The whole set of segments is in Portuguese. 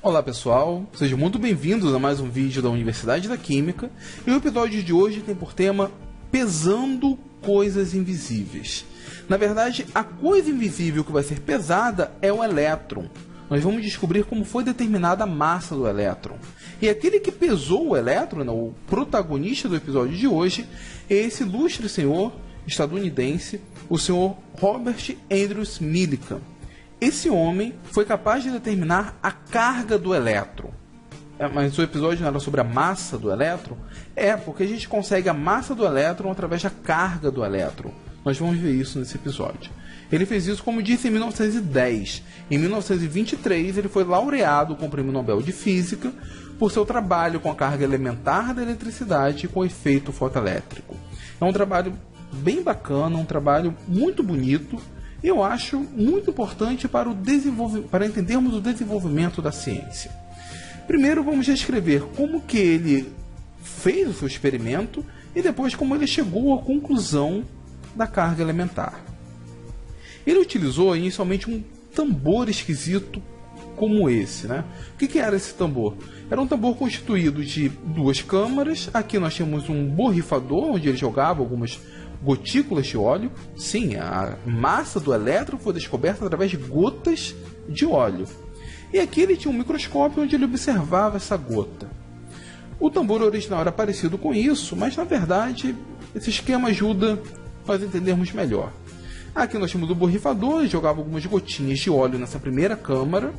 Olá pessoal, sejam muito bem-vindos a mais um vídeo da Universidade da Química. E o episódio de hoje tem por tema pesando coisas invisíveis. Na verdade, a coisa invisível que vai ser pesada é o elétron. Nós vamos descobrir como foi determinada a massa do elétron. E aquele que pesou o elétron, o protagonista do episódio de hoje, é esse ilustre senhor estadunidense, o senhor Robert Andrews Millikan. Esse homem foi capaz de determinar a carga do elétron. Mas o episódio não era sobre a massa do elétron? Porque a gente consegue a massa do elétron através da carga do elétron. Nós vamos ver isso nesse episódio. Ele fez isso, como disse, em 1910. Em 1923, ele foi laureado com o Prêmio Nobel de Física por seu trabalho com a carga elementar da eletricidade e com o efeito fotoelétrico. É um trabalho bem bacana, um trabalho muito bonito. Eu acho muito importante para entendermos o desenvolvimento da ciência. Primeiro vamos descrever como que ele fez o seu experimento e depois como ele chegou à conclusão da carga elementar. Ele utilizou inicialmente um tambor esquisito como esse, né? O que era esse tambor? Era um tambor constituído de duas câmaras. Aqui nós temos um borrifador onde ele jogava algumas gotículas de óleo. Sim, a massa do elétron foi descoberta através de gotas de óleo. E aqui ele tinha um microscópio onde ele observava essa gota. O tambor original era parecido com isso, mas na verdade esse esquema ajuda nós entendermos melhor. Aqui nós temos o borrifador, ele jogava algumas gotinhas de óleo nessa primeira câmara.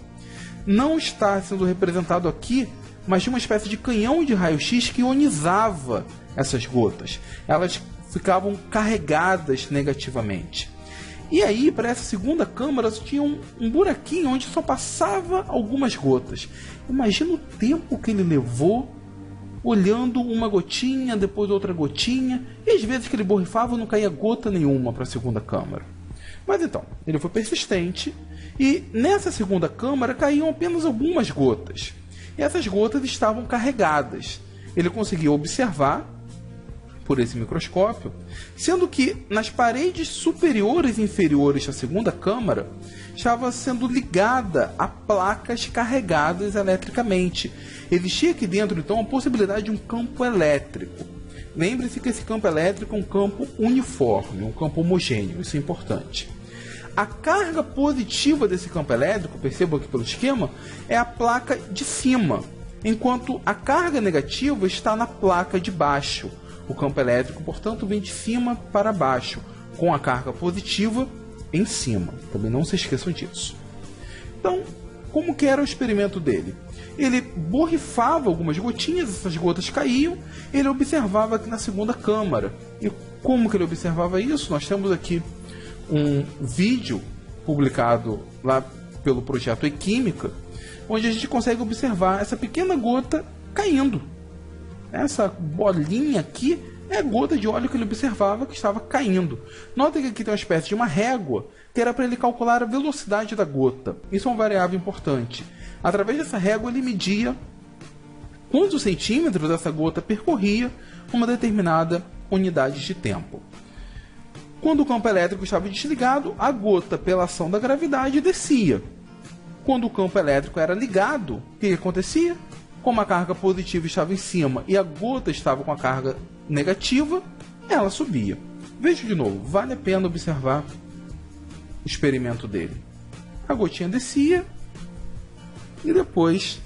Não está sendo representado aqui, mas tinha uma espécie de canhão de raio-x que ionizava essas gotas. Elas ficavam carregadas negativamente. E aí, para essa segunda câmara, tinha um buraquinho onde só passava algumas gotas. Imagina o tempo que ele levou olhando uma gotinha, depois outra gotinha, e às vezes que ele borrifava não caía gota nenhuma para a segunda câmara. Mas então, ele foi persistente, e nessa segunda câmara caíam apenas algumas gotas. E essas gotas estavam carregadas. Ele conseguiu observar por esse microscópio, sendo que nas paredes superiores e inferiores da segunda câmara estava sendo ligada a placas carregadas eletricamente. Existia aqui dentro então a possibilidade de um campo elétrico. Lembre-se que esse campo elétrico é um campo uniforme, um campo homogêneo, isso é importante. A carga positiva desse campo elétrico, perceba aqui pelo esquema, é a placa de cima, enquanto a carga negativa está na placa de baixo. O campo elétrico, portanto, vem de cima para baixo, com a carga positiva em cima. Também não se esqueçam disso. Então, como que era o experimento dele? Ele borrifava algumas gotinhas, essas gotas caíam, ele observava aqui na segunda câmara. E como que ele observava isso? Nós temos aqui um vídeo publicado lá pelo projeto E-Química, onde a gente consegue observar essa pequena gota caindo. Essa bolinha aqui é a gota de óleo que ele observava que estava caindo. Nota que aqui tem uma espécie de uma régua que era para ele calcular a velocidade da gota. Isso é uma variável importante. Através dessa régua ele media quantos centímetros essa gota percorria uma determinada unidade de tempo. Quando o campo elétrico estava desligado, a gota, pela ação da gravidade, descia. Quando o campo elétrico era ligado, o que acontecia? Como a carga positiva estava em cima e a gota estava com a carga negativa, ela subia. Veja de novo, vale a pena observar o experimento dele. A gotinha descia e depois,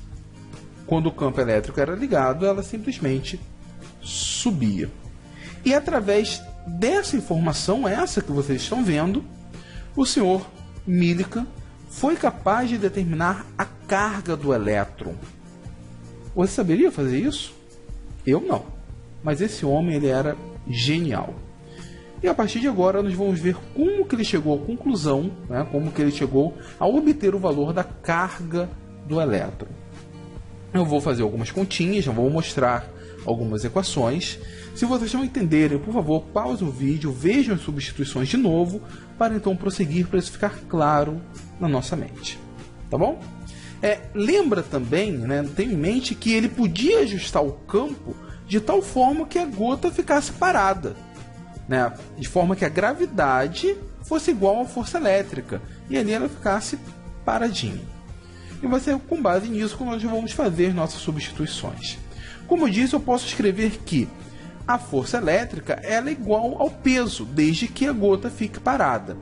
quando o campo elétrico era ligado, ela simplesmente subia. E através dessa informação, essa que vocês estão vendo, o senhor Millikan foi capaz de determinar a carga do elétron. Você saberia fazer isso? Eu não. Mas esse homem ele era genial. E a partir de agora nós vamos ver como que ele chegou à conclusão, né, como que ele chegou a obter o valor da carga do elétron. Eu vou fazer algumas continhas, já vou mostrar algumas equações. Se vocês não entenderem, por favor, pause o vídeo, vejam as substituições de novo, para então prosseguir, para isso ficar claro na nossa mente. Tá bom? Lembra também, né, tenha em mente que ele podia ajustar o campo de tal forma que a gota ficasse parada, né, de forma que a gravidade fosse igual à força elétrica e ali ela ficasse paradinha. E vai ser com base nisso que nós vamos fazer nossas substituições. Como eu disse, eu posso escrever que a força elétrica ela é igual ao peso, desde que a gota fique parada.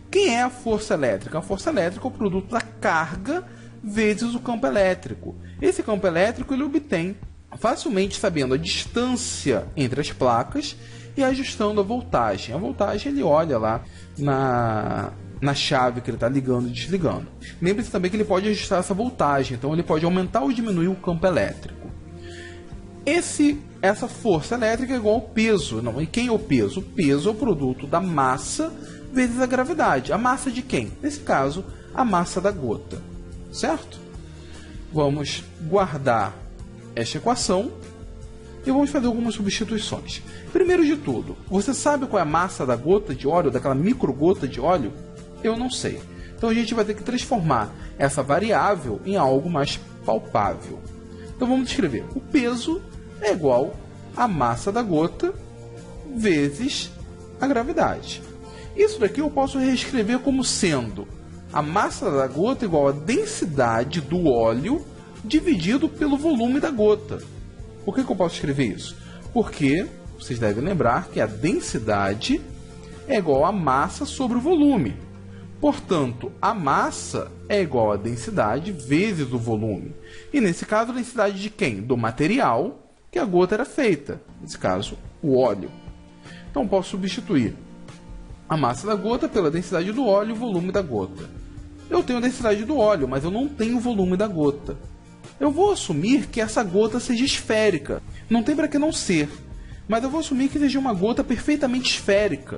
Quem é a força elétrica? A força elétrica é o produto da carga vezes o campo elétrico. Esse campo elétrico ele obtém facilmente sabendo a distância entre as placas e ajustando a voltagem. A voltagem ele olha lá na chave que ele está ligando e desligando. Lembre-se também que ele pode ajustar essa voltagem, então ele pode aumentar ou diminuir o campo elétrico. Essa força elétrica é igual ao peso. Não, e quem é o peso? O peso é o produto da massa vezes a gravidade. A massa de quem? Nesse caso, a massa da gota. Certo? Vamos guardar esta equação e vamos fazer algumas substituições. Primeiro de tudo, você sabe qual é a massa da gota de óleo, daquela microgota de óleo? Eu não sei. Então a gente vai ter que transformar essa variável em algo mais palpável. Então vamos descrever. O peso é igual à massa da gota vezes a gravidade. Isso daqui eu posso reescrever como sendo a massa da gota igual à densidade do óleo dividido pelo volume da gota. Por que eu posso escrever isso? Porque vocês devem lembrar que a densidade é igual à massa sobre o volume. Portanto, a massa é igual à densidade vezes o volume. E nesse caso, a densidade de quem? Do material que a gota era feita. Nesse caso, o óleo. Então, posso substituir a massa da gota pela densidade do óleo e o volume da gota. Eu tenho a densidade do óleo, mas eu não tenho o volume da gota. Eu vou assumir que essa gota seja esférica. Não tem para que não ser. Mas eu vou assumir que seja uma gota perfeitamente esférica.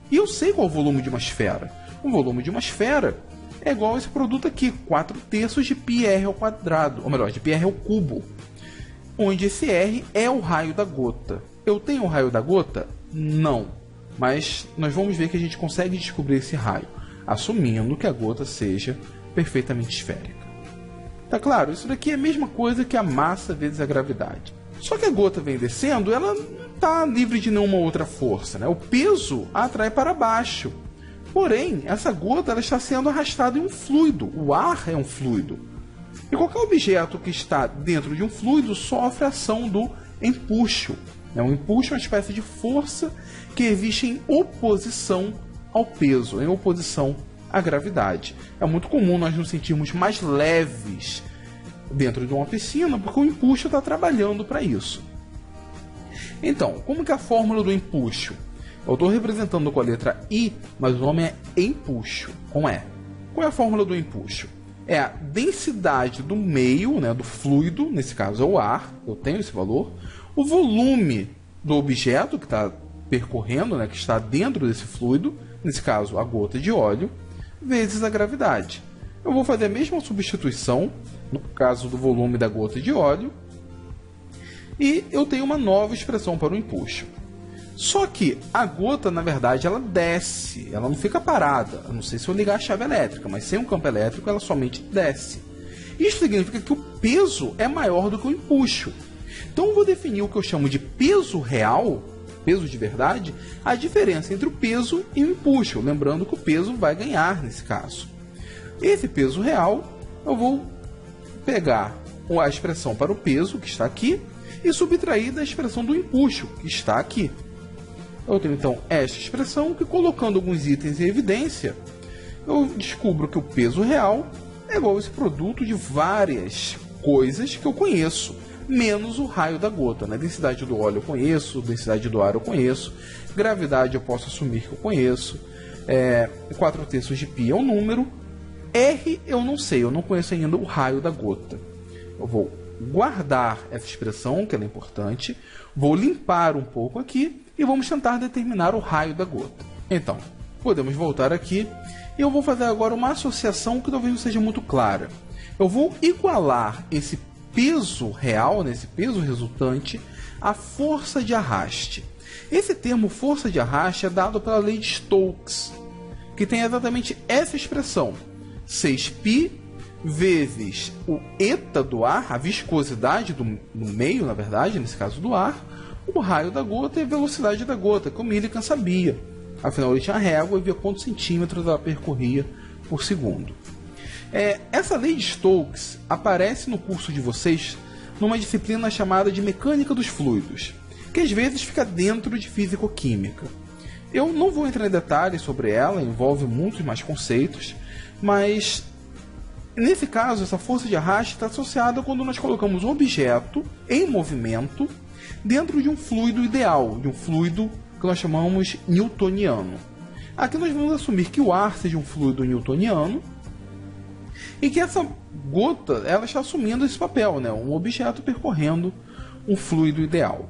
E eu sei qual é o volume de uma esfera. O volume de uma esfera é igual a esse produto aqui, 4/3 de πr ao quadrado, ou melhor, de πr ao cubo. Onde esse R é o raio da gota. Eu tenho o raio da gota? Não. Mas nós vamos ver que a gente consegue descobrir esse raio, assumindo que a gota seja perfeitamente esférica. Tá claro? Isso daqui é a mesma coisa que a massa vezes a gravidade. Só que a gota vem descendo, ela não está livre de nenhuma outra força, né? O peso a atrai para baixo. Porém, essa gota ela está sendo arrastada em um fluido. O ar é um fluido. E qualquer objeto que está dentro de um fluido sofre a ação do empuxo. Um empuxo é uma espécie de força que existe em oposição ao peso, em oposição à gravidade. É muito comum nós nos sentirmos mais leves dentro de uma piscina, porque o empuxo está trabalhando para isso. Então, como que é a fórmula do empuxo? Eu estou representando com a letra I, mas o nome é empuxo, com E. Qual é a fórmula do empuxo? É a densidade do meio, né, do fluido, nesse caso é o ar, eu tenho esse valor, o volume do objeto que está percorrendo, né, que está dentro desse fluido, nesse caso a gota de óleo, vezes a gravidade. Eu vou fazer a mesma substituição, no caso do volume da gota de óleo, e eu tenho uma nova expressão para o empuxo. Só que a gota, na verdade, ela desce, ela não fica parada. Eu não sei se eu ligar a chave elétrica, mas sem um campo elétrico ela somente desce. Isso significa que o peso é maior do que o empuxo. Então eu vou definir o que eu chamo de peso real, peso de verdade, a diferença entre o peso e o empuxo. Lembrando que o peso vai ganhar nesse caso. Esse peso real, eu vou pegar a expressão para o peso, que está aqui, e subtrair da expressão do empuxo, que está aqui. Eu tenho então esta expressão que, colocando alguns itens em evidência, eu descubro que o peso real é igual a esse produto de várias coisas que eu conheço, menos o raio da gota. Na densidade do óleo eu conheço, densidade do ar eu conheço, gravidade eu posso assumir que eu conheço, 4/3 de π é um número, R eu não sei, eu não conheço ainda o raio da gota. Eu vou guardar essa expressão, que ela é importante, vou limpar um pouco aqui e vamos tentar determinar o raio da gota. Então, podemos voltar aqui e eu vou fazer agora uma associação que talvez não seja muito clara. Eu vou igualar esse peso real, esse peso resultante, à força de arraste. Esse termo força de arraste é dado pela lei de Stokes, que tem exatamente essa expressão, 6π vezes o eta do ar, a viscosidade do meio, na verdade, nesse caso do ar, o raio da gota e a velocidade da gota, que o Millikan sabia. Afinal, ele tinha régua e via quantos centímetros ela percorria por segundo. Essa lei de Stokes aparece no curso de vocês numa disciplina chamada de Mecânica dos Fluidos, que às vezes fica dentro de Físico-Química. Eu não vou entrar em detalhes sobre ela, envolve muitos mais conceitos, mas nesse caso essa força de arraste está associada quando nós colocamos um objeto em movimento dentro de um fluido ideal, de um fluido que nós chamamos newtoniano. Aqui nós vamos assumir que o ar seja um fluido newtoniano e que essa gota ela está assumindo esse papel, né? Um objeto percorrendo um fluido ideal.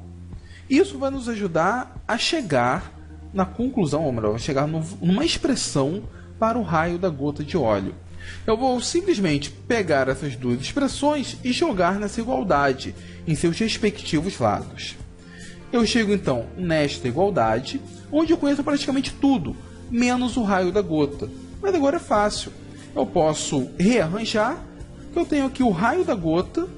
Isso vai nos ajudar a chegar na conclusão, ou melhor, a chegar numa expressão para o raio da gota de óleo. Eu vou simplesmente pegar essas duas expressões e jogar nessa igualdade em seus respectivos lados. Eu chego então nesta igualdade, onde eu conheço praticamente tudo, menos o raio da gota. Mas agora é fácil. Eu posso rearranjar, que eu tenho aqui o raio da gota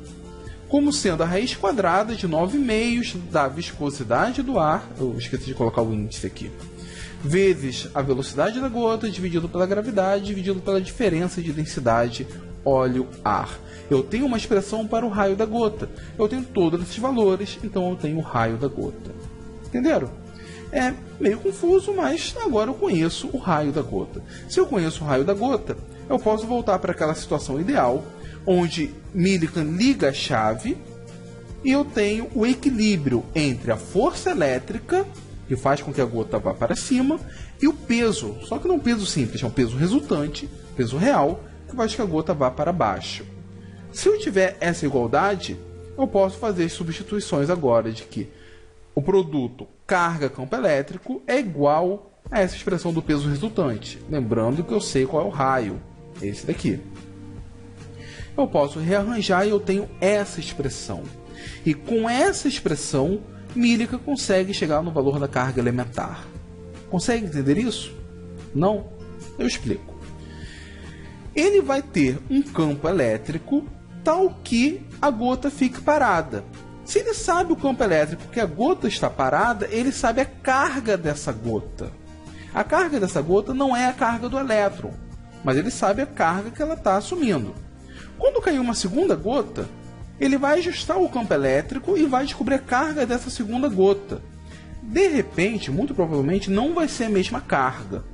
como sendo a raiz quadrada de 9/2 da viscosidade do ar, eu esqueci de colocar o índice aqui, vezes a velocidade da gota dividido pela gravidade, dividido pela diferença de densidade óleo-ar. Eu tenho uma expressão para o raio da gota. Eu tenho todos esses valores, então eu tenho o raio da gota. Entenderam? É meio confuso, mas agora eu conheço o raio da gota. Se eu conheço o raio da gota, eu posso voltar para aquela situação ideal, onde Millikan liga a chave e eu tenho o equilíbrio entre a força elétrica, que faz com que a gota vá para cima, e o peso. Só que não é um peso simples, é um peso resultante, peso real, que faz que a gota vá para baixo. Se eu tiver essa igualdade, eu posso fazer substituições agora de que o produto carga-campo elétrico é igual a essa expressão do peso resultante. Lembrando que eu sei qual é o raio, esse daqui. Eu posso rearranjar e eu tenho essa expressão. E com essa expressão, Millikan consegue chegar no valor da carga elementar. Consegue entender isso? Não? Eu explico. Ele vai ter um campo elétrico tal que a gota fique parada. Se ele sabe o campo elétrico que a gota está parada, ele sabe a carga dessa gota. A carga dessa gota não é a carga do elétron, mas ele sabe a carga que ela está assumindo. Quando cair uma segunda gota, ele vai ajustar o campo elétrico e vai descobrir a carga dessa segunda gota. De repente, muito provavelmente, não vai ser a mesma carga.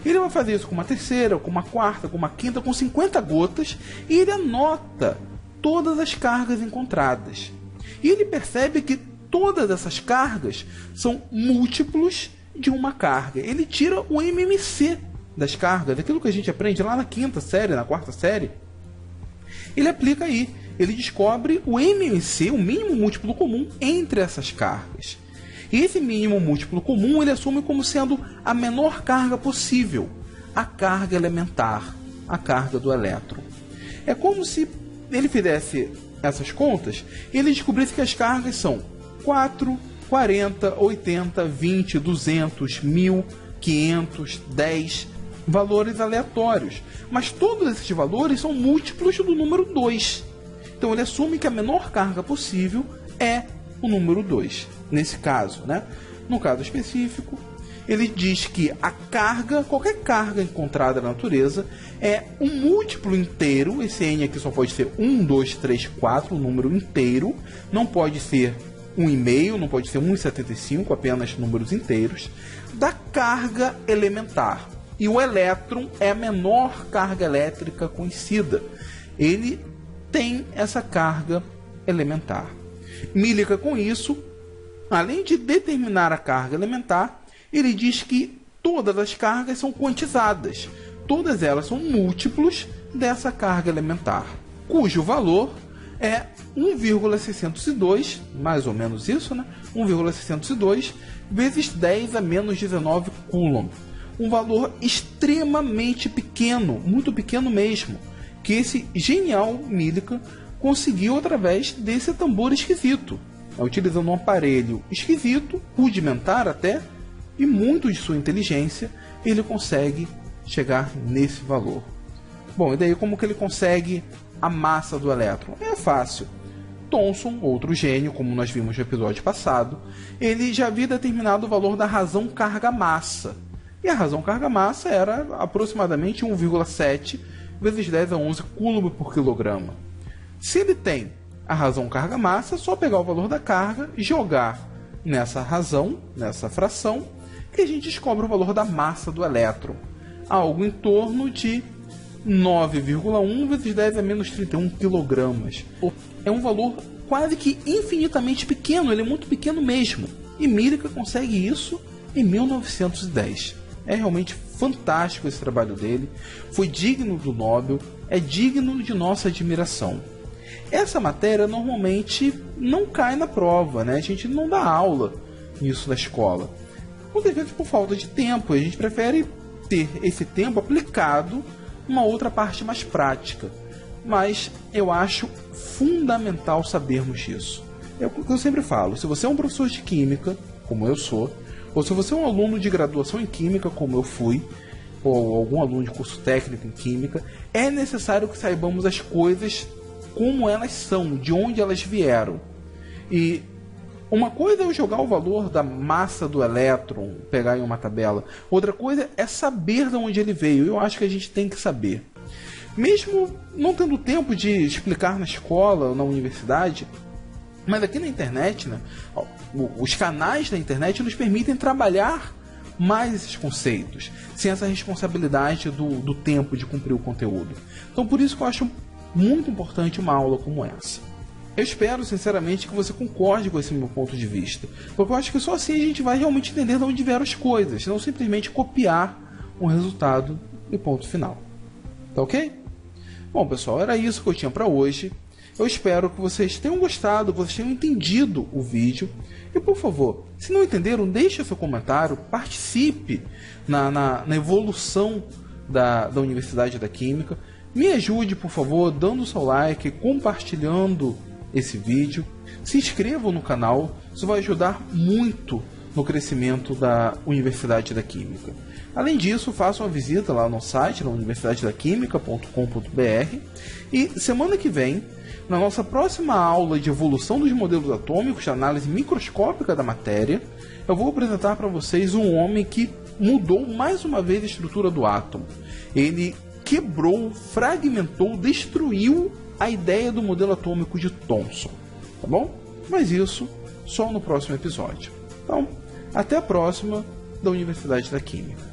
Ele vai fazer isso com uma terceira, com uma quarta, com uma quinta, com 50 gotas, e ele anota todas as cargas encontradas. E ele percebe que todas essas cargas são múltiplos de uma carga. Ele tira o MMC das cargas, aquilo que a gente aprende lá na quinta série, na quarta série. Ele aplica aí, ele descobre o MMC, o mínimo múltiplo comum, entre essas cargas. E esse mínimo múltiplo comum ele assume como sendo a menor carga possível, a carga elementar, a carga do elétron. É como se ele fizesse essas contas e ele descobrisse que as cargas são 4, 40, 80, 20, 200, 1000, 500, 10, valores aleatórios. Mas todos esses valores são múltiplos do número 2. Então ele assume que a menor carga possível é o número 2. Nesse caso, né? No caso específico, ele diz que a carga, qualquer carga encontrada na natureza, é um múltiplo inteiro. Esse N aqui só pode ser 1, 2, 3, 4, um número inteiro. Não pode ser 1,5, não pode ser 1,75, apenas números inteiros, da carga elementar. E o elétron é a menor carga elétrica conhecida. Ele tem essa carga elementar. Millikan, com isso, além de determinar a carga elementar, ele diz que todas as cargas são quantizadas. Todas elas são múltiplos dessa carga elementar, cujo valor é 1,602, mais ou menos isso, né? 1,602 vezes 10 a menos 19 coulomb. Um valor extremamente pequeno, muito pequeno mesmo, que esse genial Millikan conseguiu através desse tambor esquisito, utilizando um aparelho esquisito, rudimentar até, e muito de sua inteligência, ele consegue chegar nesse valor. Bom, e daí como que ele consegue a massa do elétron? É fácil. Thomson, outro gênio, como nós vimos no episódio passado, ele já havia determinado o valor da razão carga-massa. E a razão carga-massa era aproximadamente 1,7 vezes 10 a 11 coulomb por quilograma. Se ele tem a razão carga-massa, é só pegar o valor da carga e jogar nessa razão, nessa fração, que a gente descobre o valor da massa do elétron. Algo em torno de 9,1 vezes 10 a menos 31 quilogramas. É um valor quase que infinitamente pequeno, ele é muito pequeno mesmo. E Millikan consegue isso em 1910. É realmente fantástico esse trabalho dele, foi digno do Nobel, é digno de nossa admiração. Essa matéria normalmente não cai na prova, né? A gente não dá aula nisso na escola. Muitas vezes por falta de tempo, a gente prefere ter esse tempo aplicado numa outra parte mais prática. Mas eu acho fundamental sabermos disso. É o que eu sempre falo, se você é um professor de química, como eu sou, ou se você é um aluno de graduação em química, como eu fui, ou algum aluno de curso técnico em química, é necessário que saibamos as coisas como elas são, de onde elas vieram. E uma coisa é eu jogar o valor da massa do elétron, pegar em uma tabela. Outra coisa é saber de onde ele veio. Eu acho que a gente tem que saber. Mesmo não tendo tempo de explicar na escola ou na universidade, mas aqui na internet, né, os canais da internet nos permitem trabalhar mais esses conceitos, sem essa responsabilidade do tempo de cumprir o conteúdo. Então por isso que eu acho muito importante uma aula como essa. Eu espero sinceramente que você concorde com esse meu ponto de vista, porque eu acho que só assim a gente vai realmente entender de onde vieram as coisas, não simplesmente copiar um resultado e ponto final. Tá ok? Bom pessoal, era isso que eu tinha para hoje. Eu espero que vocês tenham gostado, que vocês tenham entendido o vídeo. E por favor, se não entenderam, deixe seu comentário, participe na evolução da Universidade da Química. Me ajude, por favor, dando seu like, compartilhando esse vídeo. Se inscrevam no canal, isso vai ajudar muito no crescimento da Universidade da Química. Além disso, façam uma visita lá no site, na universidadedaquimica.com.br. E semana que vem, na nossa próxima aula de evolução dos modelos atômicos, de análise microscópica da matéria, eu vou apresentar para vocês um homem que mudou mais uma vez a estrutura do átomo. Ele quebrou, fragmentou, destruiu a ideia do modelo atômico de Thomson. Tá bom? Mas isso só no próximo episódio. Então, até a próxima da Universidade da Química.